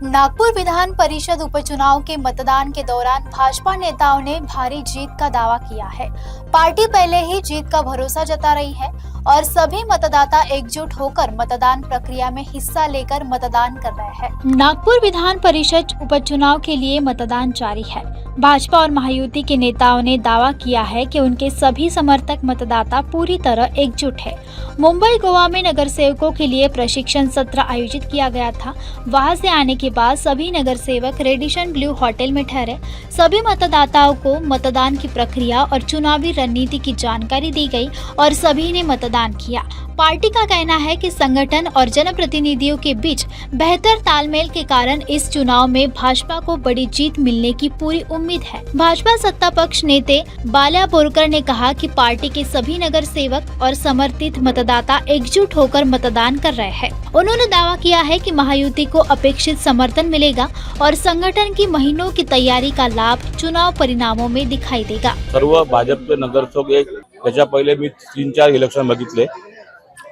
नागपुर विधान परिषद उपचुनाव के मतदान के दौरान भाजपा नेताओं ने भारी जीत का दावा किया है। पार्टी पहले ही जीत का भरोसा जता रही है और सभी मतदाता एकजुट होकर मतदान प्रक्रिया में हिस्सा लेकर मतदान कर रहे हैं। नागपुर विधान परिषद उपचुनाव के लिए मतदान जारी है। भाजपा और महायुति के नेताओं ने दावा किया है कि उनके सभी समर्थक मतदाता पूरी तरह एकजुट है। मुंबई गोवा में नगर सेवकों के लिए प्रशिक्षण सत्र आयोजित किया गया था। वहां से आने के बाद सभी नगर सेवक रेडिशन ब्लू होटल में ठहरे। सभी मतदाताओं को मतदान की प्रक्रिया और चुनावी रणनीति की जानकारी दी गई और सभी ने मतदान किया। पार्टी का कहना है कि संगठन और जनप्रतिनिधियों के बीच बेहतर तालमेल के कारण इस चुनाव में भाजपा को बड़ी जीत मिलने की पूरी उम्मीद है। भाजपा सत्ता पक्ष नेता बाल्या बोरकर ने कहा कि पार्टी के सभी नगर सेवक और समर्थित मतदाता एकजुट होकर मतदान कर रहे हैं। उन्होंने दावा किया है कि महायुति को अपेक्षित समर्थन मिलेगा और संगठन की महीनों की तैयारी का लाभ चुनाव परिणामों में दिखाई देगा। सर्व भाजपचे नगरसेवक एक त्याच्या पहिले मी 3-4 इलेक्शन बघितले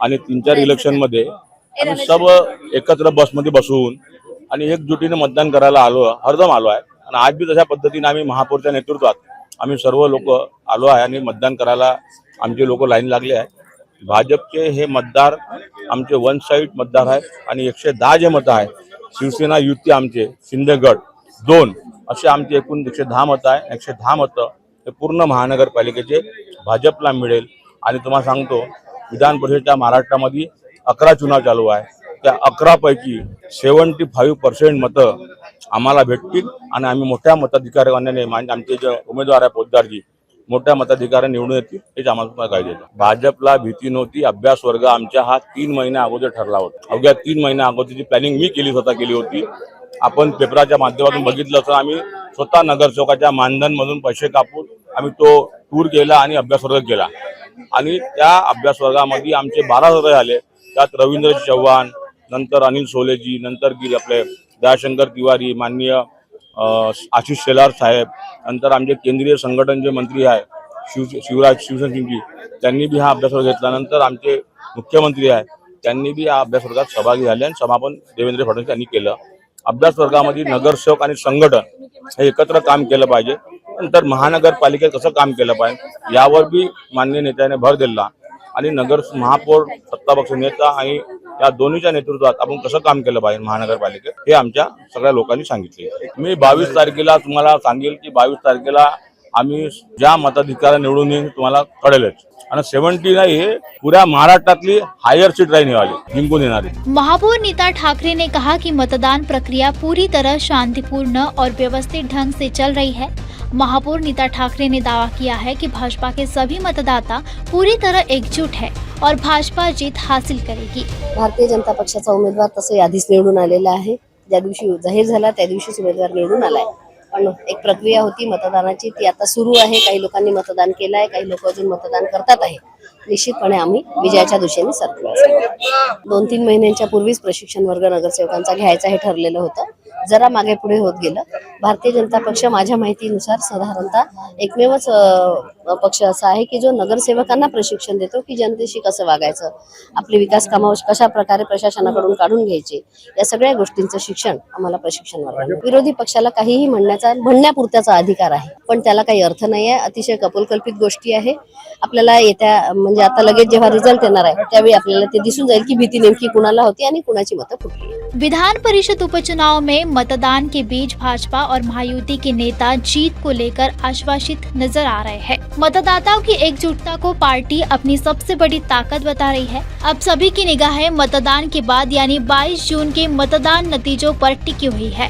आणि 3-4 इलेक्शन मध्ये आम्ही सब एकत्र बसमध्ये बसून आणि एकजुटीने मतदान करायला हरदम आलो आहे आणि आज भी तशा पद्धतीने आम्ही महापौरच्या नेतृत्वात आम्ही सर्व लोक आलो आहे आणि मतदान करायला आमचे लोक लाईन लागले आहे। भाजपचे हे मतदार आमचे वन साइड मतदार आहे आणि 110 जे मत आहे शिवसेना युती आमचे शिंदे गट 2 असे आमचे एकूण 110 मत आहे। 110 मत हे पूर्ण महानगरपालिकेचे भाजपला मिळेल आणि तुम्हाला सांगतो विधान परिषदेच्या महाराष्ट्रामध्ये 11 चुनाव चालू आहे। त्या 11 पैकी 75% मत आम्हाला भेटतील आणि आम्ही मोठ्या मताधिकाऱ्याने आमचे जे उमेदवार आहे पोद्दारजी मोठ्या मताधिकाऱ्याने निवडून येतील हेच आम्हाला काय देतं। भाजपला भीती नव्हती। अभ्यास वर्ग आमच्या हा 3 महिन्या अगोदर ठरला होता। अवघ्या 3 महिन्या अगोदरची प्लॅनिंग मी स्वतः केली होती। आपण पेपराच्या माध्यमातून बघितलं तर आम्ही स्वतः नगरसेवकाच्या मानधनमधून पैसे कापून आम्ही तो टूर केला आणि अभ्यास वर्ग केला आणि त्या अभ्यास वर्गामध्ये आमचे 12 सदस्य झाले। त्यात रवींद्र चव्हाण, नंतर अनिल सोलेजी, नंतर आपले दयाशंकर तिवारी, माननीय आशिष शेलार साहेब, नंतर आमचे केंद्रीय संघटनचे मंत्री आहे शिवराज सिंगजी त्यांनी भी हा अभ्यास वर्ग घेतला। नंतर आमचे मुख्यमंत्री आहे त्यांनी भी हा अभ्यास वर्गात सहभागी झाले आणि समापन देवेंद्र फडणवीस यांनी केलं। अभ्यास वर्गामध्ये नगरसेवक आणि संघटन हे एकत्र काम केलं पाहिजे। नंतर महानगरपालिकेत कसं काम केलं पाहिजे यावर भी माननीय नेत्याने भर दिला आणि महापौर सत्तापक्ष नेता आणि या दोन्हीच्या नेतृत्वात आपण कसं काम केलं पाहिजे महानगरपालिकेत हे आमच्या सगळ्या लोकांनी सांगितले। मी 22 तारखेला तुम्हाला सांगेल की 22 तारखेला आम्ही ज्या मताधिकार निवडून येईल तुम्हाला कळेलच आणि 70 नाही हे पूरा महाराष्ट्रातली हायर सीट रहने वाली जिंकून येणार है। महापौर नीता ठाकरे ने कहा कि मतदान प्रक्रिया पूरी तरह शांतिपूर्ण और व्यवस्थित ढंग से चल रही है। महापौर नीता ठाकरे ने दावा किया है कि भाजपा के सभी मतदाता पूरी तरह एकजुट है और भाजपा जीत हासिल करेगी। भारतीय जनता पक्षाचा उमेदवार तसे आधीच निवडून आलेला आहे। ज्या दिवशी जाहीर झाला त्या दिवशीच उमेदवार निवडून आलाय। पण एक प्रक्रिया होती मतदानाची ती आता सुरू आहे। काही लोकांनी मतदान केलं आहे, काही लोक अजून मतदान करतात आहे। निश्चितपणे आम्ही विजयाच्या दिशेने सरकलो। 2-3 महिन्यांच्या पूर्वीच प्रशिक्षण वर्ग नगरसेवकांचा घ्यायचा हे ठरलेलं होतं। जरा मागे पुढे होत गेलं। भारतीय जनता पक्ष माझ्या माहितीनुसार साधारणतः एकमेवच पक्ष असा आहे की जो नगरसेवकांना प्रशिक्षण देतो की जनतेशी कसं वागायचं, आपली विकास कामं कशा प्रकारे प्रशासनाकडून काढून घ्यायचे, या सगळ्या गोष्टींचं शिक्षण आम्हाला प्रशिक्षण वर्गाने। विरोधी पक्षाला काहीही म्हणण्यापुरत्याचा अधिकार आहे, पण त्याला काही अर्थ नाही आहे। अतिशय कपोलकल्पित गोष्टी आहे। आपल्याला येत्या म्हणजे आता लगेच जेव्हा रिझल्ट येणार आहे त्यावेळी आपल्याला ते दिसून जाईल की भीती नेमकी कुणाला होती आणि कुणाची मतं फुटली। विधान परिषद उपचुनाव में मतदान के बीच भाजपा और महायुति के नेता जीत को लेकर आश्वासित नजर आ रहे हैं। मतदाताओं की एकजुटता को पार्टी अपनी सबसे बड़ी ताकत बता रही है। अब सभी की निगाहें मतदान के बाद यानी 22 जून के मतदान नतीजों पर टिकी हुई है।